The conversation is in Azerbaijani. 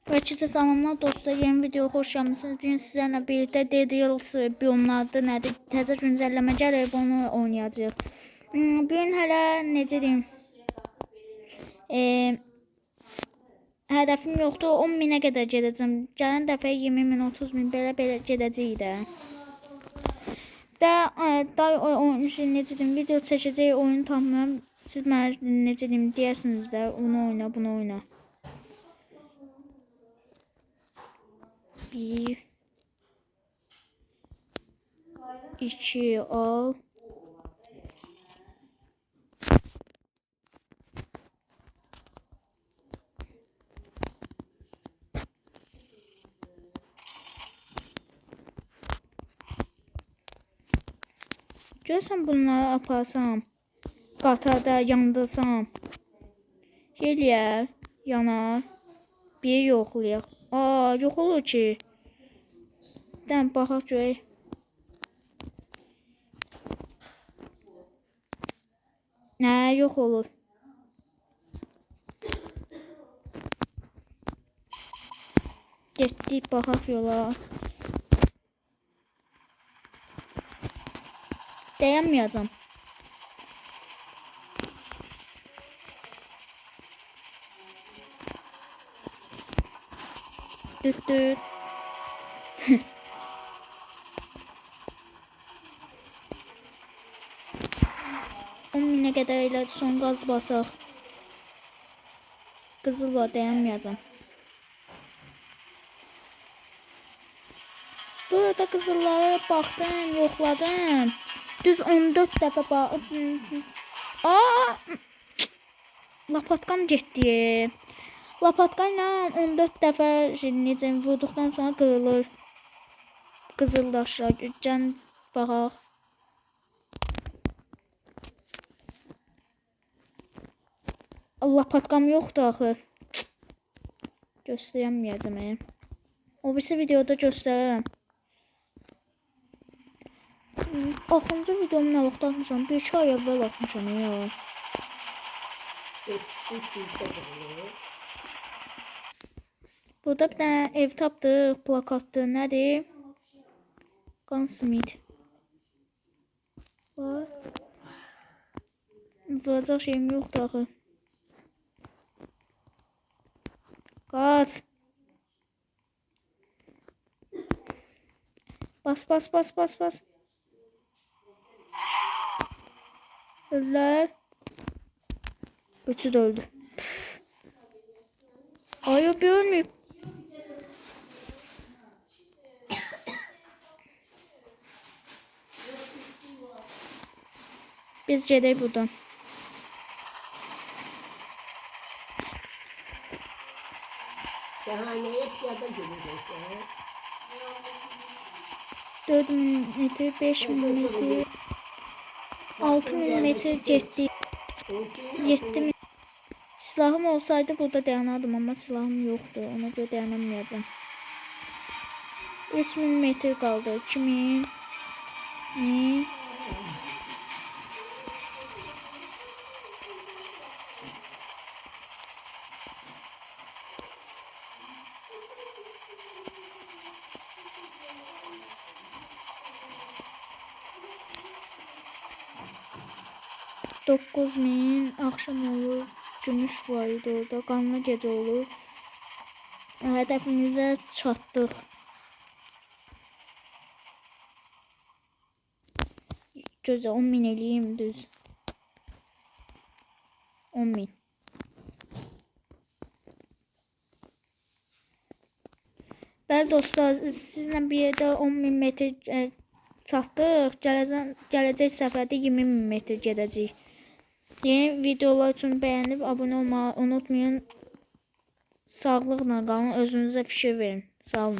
Herkese salamlar dostlar. Yeni video hoş gəlmisiniz. Bugün sizlerle birlikte Dead Reels biyomları nədir? Təzə güncəlləmə gəlir, onu oynayacağıq. Bugün hələ necə deyim? Hədəfim yoxdur. 10.000-ə qədər gedəcəm. Gələn dəfə 20.000, 30.000 belə gedəcəyik də. Necə deyim? Video çəkəcək, oyun tapmıram. Siz mənə necə deyim deyirsiniz də, onu oyna, bunu oyna. 1 2 al. Görsən bunları aparsam, qatarda yandırsam, eləyər, yanar, bir yoxlayaq. Yox olur ki. Dən baxaq görək. Yox olur. Getdik, baxaq yola. Dayanmayacağım. Düt. 10.000'ə qədər elə son qaz basaq. Qızıl var, dayanmayacağım. Burada qızıllara baxdım, yoxladım. Düz 14 dəfə baxdım. Lapatkam getdi. Lapatkayla 14 dəfə necə vurduqdan sonra qırılır. Qızıl daşlar, can baxaq. Lapatkam yoxdur axı. Göstərəməyəcəm. O birisi videoda göstərərəm. Axıncı videomu nə vaxt atmışam? 1-2 ay əvvəl atmışam ya. Burada bir tane ev tapdıq, plakatdır. Nədir? Gunsmith. Var. Vuracaq şeyim yoxdur axı. Qaç. Bas. Öldülər. Üçü də öldü. Ay, o bir ölməyib. Biz gedək buradan. Şahaneye piyada geleceksin. 4.000 metre, 5.000 metre, 6.000 metre getdi. 7.000. Silahım olsaydı burada dayanardım ama silahım yoxdur. Ona görə dayanamayacağım. 3.000 metre qaldı. 2.000. 1000. Akşam olur. Gümüş var idi orada. Qanlı gecə olur. Hədəfimizə çatdıq. Gözlə 10.000 eləyim düz. 10.000. Bəli dostlar, sizlə bir yerdə 10.000 metr çatdıq. Gələcək səfərdə 20.000 metr gedəcəyik. Yeni videolar üçün bəyənib abunə olmağı unutmayın. Sağlıqla qalın, özünüzə fikir verin. Sağ olun.